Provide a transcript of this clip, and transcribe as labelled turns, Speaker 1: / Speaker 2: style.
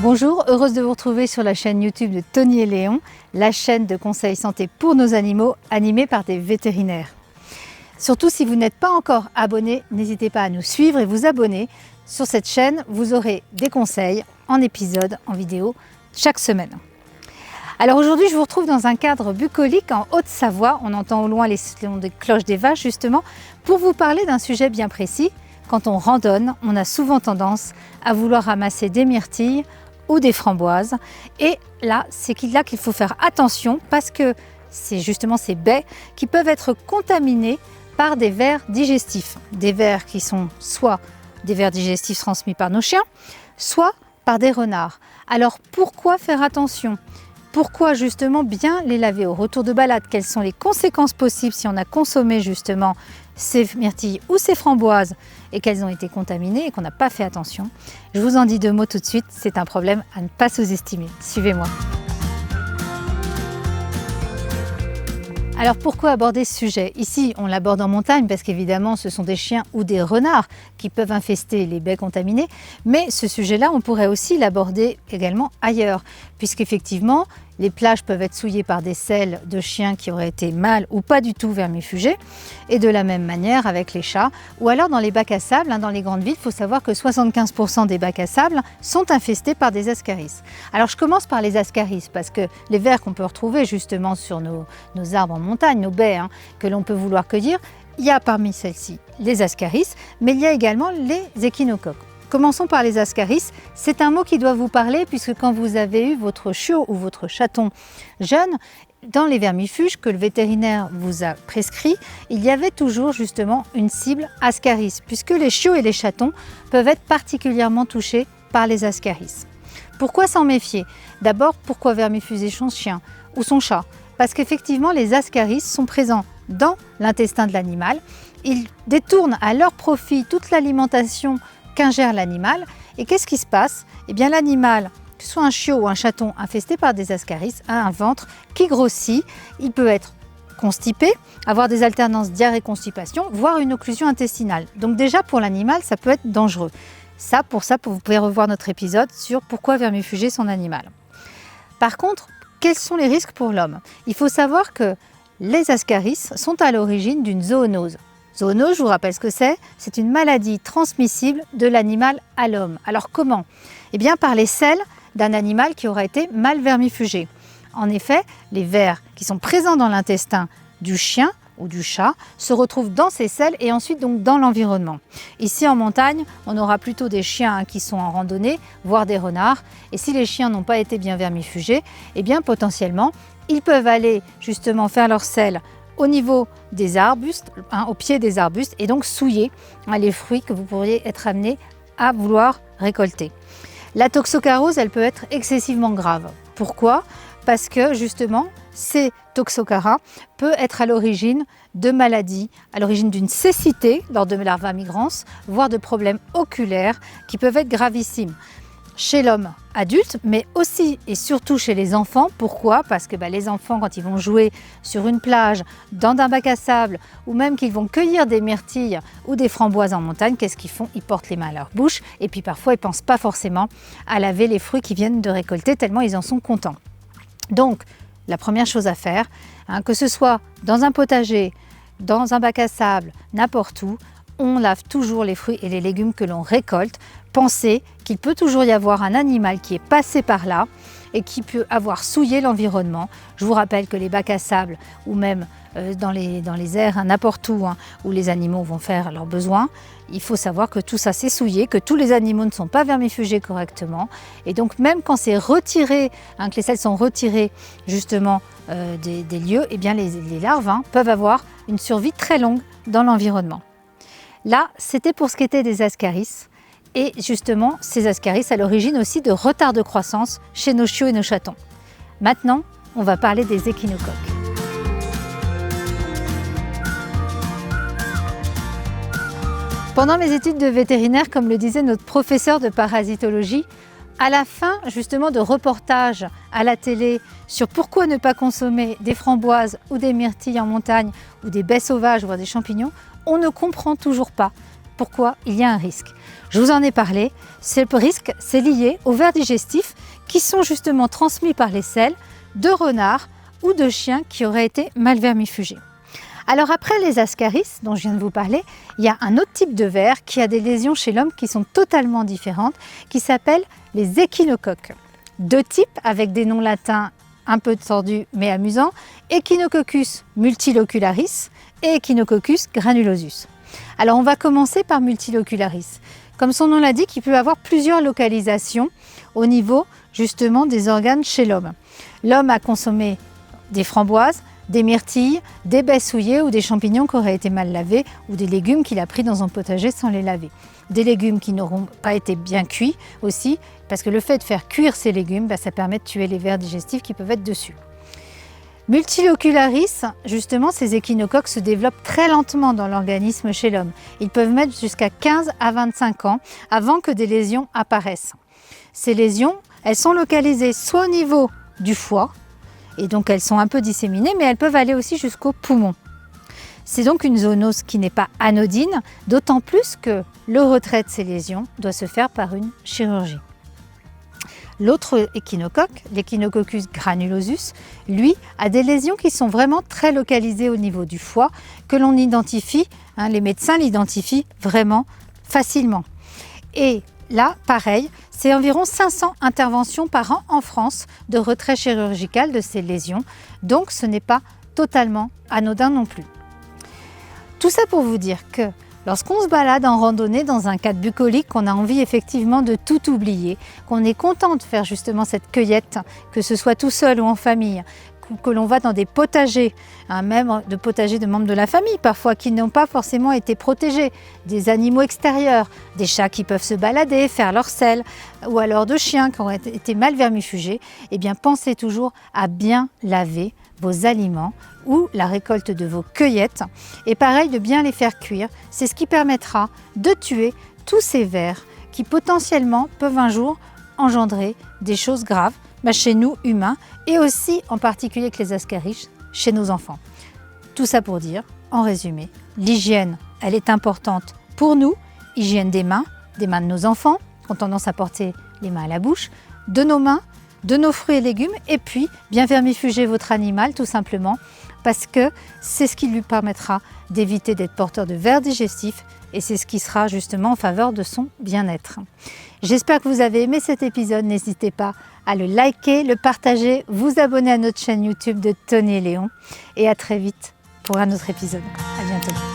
Speaker 1: Bonjour, heureuse de vous retrouver sur la chaîne YouTube de Tony et Léon, la chaîne de conseils santé pour nos animaux animée par des vétérinaires. Surtout si vous n'êtes pas encore abonné, n'hésitez pas à nous suivre et vous abonner. Sur cette chaîne, vous aurez des conseils en épisode, en vidéo, chaque semaine. Alors aujourd'hui, je vous retrouve dans un cadre bucolique en Haute-Savoie. On entend au loin les sons des cloches des vaches justement, pour vous parler d'un sujet bien précis. Quand on randonne, on a souvent tendance à vouloir ramasser des myrtilles ou des framboises. Et là, c'est là qu'il faut faire attention parce que c'est justement ces baies qui peuvent être contaminées par des vers digestifs. Des vers qui sont soit des vers digestifs transmis par nos chiens, soit par des renards. Alors pourquoi faire attention ? Pourquoi justement bien les laver au retour de balade? Quelles sont les conséquences possibles si on a consommé justement ces myrtilles ou ces framboises et qu'elles ont été contaminées et qu'on n'a pas fait attention? Je vous en dis deux mots tout de suite, c'est un problème à ne pas sous-estimer. Suivez-moi. Alors pourquoi aborder ce sujet? Ici, on l'aborde en montagne parce qu'évidemment, ce sont des chiens ou des renards qui peuvent infester les baies contaminées. Mais ce sujet-là, on pourrait aussi l'aborder également ailleurs, puisqu'effectivement, les plages peuvent être souillées par des selles de chiens qui auraient été mal ou pas du tout vermifugés. Et de la même manière avec les chats. Ou alors dans les bacs à sable, dans les grandes villes, il faut savoir que 75% des bacs à sable sont infestés par des ascaris. Alors je commence par les ascaris parce que les vers qu'on peut retrouver justement sur nos arbres en montagne, nos baies que l'on peut vouloir cueillir, il y a parmi celles-ci les ascaris, mais il y a également les échinocoques. Commençons par les ascaris. C'est un mot qui doit vous parler puisque quand vous avez eu votre chiot ou votre chaton jeune, dans les vermifuges que le vétérinaire vous a prescrits, il y avait toujours justement une cible ascaris puisque les chiots et les chatons peuvent être particulièrement touchés par les ascaris. Pourquoi s'en méfier? D'abord, pourquoi vermifuger son chien ou son chat? Parce qu'effectivement, les ascaris sont présents dans l'intestin de l'animal. Ils détournent à leur profit toute l'alimentation qu'ingère l'animal. Et qu'est-ce qui se passe? Eh bien, l'animal, que ce soit un chiot ou un chaton infesté par des ascaris, a un ventre qui grossit. Il peut être constipé, avoir des alternances diarrhée-constipation, voire une occlusion intestinale. Donc déjà, pour l'animal, ça peut être dangereux. Pour ça, vous pouvez revoir notre épisode sur pourquoi vermifuger son animal. Par contre, quels sont les risques pour l'homme? Il faut savoir que les ascaris sont à l'origine d'une zoonose. Zoonose, je vous rappelle ce que c'est une maladie transmissible de l'animal à l'homme. Alors comment? Eh bien par les selles d'un animal qui aura été mal vermifugé. En effet, les vers qui sont présents dans l'intestin du chien ou du chat se retrouvent dans ces selles et ensuite donc dans l'environnement. Ici en montagne, on aura plutôt des chiens qui sont en randonnée, voire des renards. Et si les chiens n'ont pas été bien vermifugés, eh bien potentiellement, ils peuvent aller justement faire leurs selles au niveau des arbustes, au pied des arbustes, et donc souiller les fruits que vous pourriez être amené à vouloir récolter. La toxocarose, elle peut être excessivement grave. Pourquoi? Parce que justement, ces toxocaras peuvent être à l'origine de maladies, à l'origine d'une cécité lors de larva migrans, voire de problèmes oculaires qui peuvent être gravissimes. Chez l'homme adulte, mais aussi et surtout chez les enfants. Pourquoi? Parce que les enfants, quand ils vont jouer sur une plage, dans un bac à sable, ou même qu'ils vont cueillir des myrtilles ou des framboises en montagne, qu'est-ce qu'ils font? Ils portent les mains à leur bouche et puis parfois ils ne pensent pas forcément à laver les fruits qu'ils viennent de récolter tellement ils en sont contents. Donc, la première chose à faire, que ce soit dans un potager, dans un bac à sable, n'importe où, on lave toujours les fruits et les légumes que l'on récolte. Pensez qu'il peut toujours y avoir un animal qui est passé par là et qui peut avoir souillé l'environnement. Je vous rappelle que les bacs à sable ou même dans les airs, n'importe où les animaux vont faire leurs besoins, il faut savoir que tout ça c'est souillé, que tous les animaux ne sont pas vermifugés correctement. Et donc même quand c'est retiré, que les selles sont retirées justement des lieux, eh bien les larves peuvent avoir une survie très longue dans l'environnement. Là, c'était pour ce qui était des ascaris. Et justement, ces ascaris à l'origine aussi de retard de croissance chez nos chiots et nos chatons. Maintenant, on va parler des échinocoques. Pendant mes études de vétérinaire, comme le disait notre professeur de parasitologie, à la fin justement de reportages à la télé sur pourquoi ne pas consommer des framboises ou des myrtilles en montagne ou des baies sauvages voire des champignons, on ne comprend toujours pas pourquoi il y a un risque. Je vous en ai parlé, ce risque c'est lié aux vers digestifs qui sont justement transmis par les selles de renards ou de chiens qui auraient été mal vermifugés. Alors après les ascaris dont je viens de vous parler, il y a un autre type de vers qui a des lésions chez l'homme qui sont totalement différentes, qui s'appellent les échinocoques. Deux types avec des noms latins un peu tordus mais amusants, Echinococcus multilocularis et Echinococcus granulosus. Alors on va commencer par multilocularis. Comme son nom l'indique, il peut avoir plusieurs localisations au niveau justement des organes chez l'homme. L'homme a consommé des framboises, des myrtilles, des baies souillées ou des champignons qui auraient été mal lavés ou des légumes qu'il a pris dans un potager sans les laver. Des légumes qui n'auront pas été bien cuits aussi, parce que le fait de faire cuire ces légumes, ça permet de tuer les vers digestifs qui peuvent être dessus. Multilocularis, justement, ces échinocoques se développent très lentement dans l'organisme chez l'homme. Ils peuvent mettre jusqu'à 15 à 25 ans avant que des lésions apparaissent. Ces lésions, elles sont localisées soit au niveau du foie, et donc elles sont un peu disséminées, mais elles peuvent aller aussi jusqu'au poumon. C'est donc une zoonose qui n'est pas anodine, d'autant plus que le retrait de ces lésions doit se faire par une chirurgie. L'autre échinocoque, l'Echinococcus granulosus, lui, a des lésions qui sont vraiment très localisées au niveau du foie, que l'on identifie, les médecins l'identifient vraiment facilement. Et là, pareil, c'est environ 500 interventions par an en France de retrait chirurgical de ces lésions, donc ce n'est pas totalement anodin non plus. Tout ça pour vous dire que lorsqu'on se balade en randonnée dans un cadre bucolique, qu'on a envie effectivement de tout oublier, qu'on est content de faire justement cette cueillette, que ce soit tout seul ou en famille, que l'on va dans des potagers, même de potagers de membres de la famille parfois qui n'ont pas forcément été protégés, des animaux extérieurs, des chats qui peuvent se balader, faire leur selle, ou alors de chiens qui ont été mal vermifugés, eh bien pensez toujours à bien laver vos aliments ou la récolte de vos cueillettes et pareil de bien les faire cuire. C'est ce qui permettra de tuer tous ces vers qui potentiellement peuvent un jour engendrer des choses graves chez nous humains et aussi en particulier avec les ascaris chez nos enfants. Tout ça pour dire, en résumé, l'hygiène, elle est importante pour nous, hygiène des mains de nos enfants qui ont tendance à porter les mains à la bouche, de nos mains, de nos fruits et légumes et puis bien vermifuger votre animal tout simplement parce que c'est ce qui lui permettra d'éviter d'être porteur de vers digestifs et c'est ce qui sera justement en faveur de son bien-être. J'espère que vous avez aimé cet épisode, n'hésitez pas à le liker, le partager, vous abonner à notre chaîne YouTube de Tony et Léon et à très vite pour un autre épisode. À bientôt.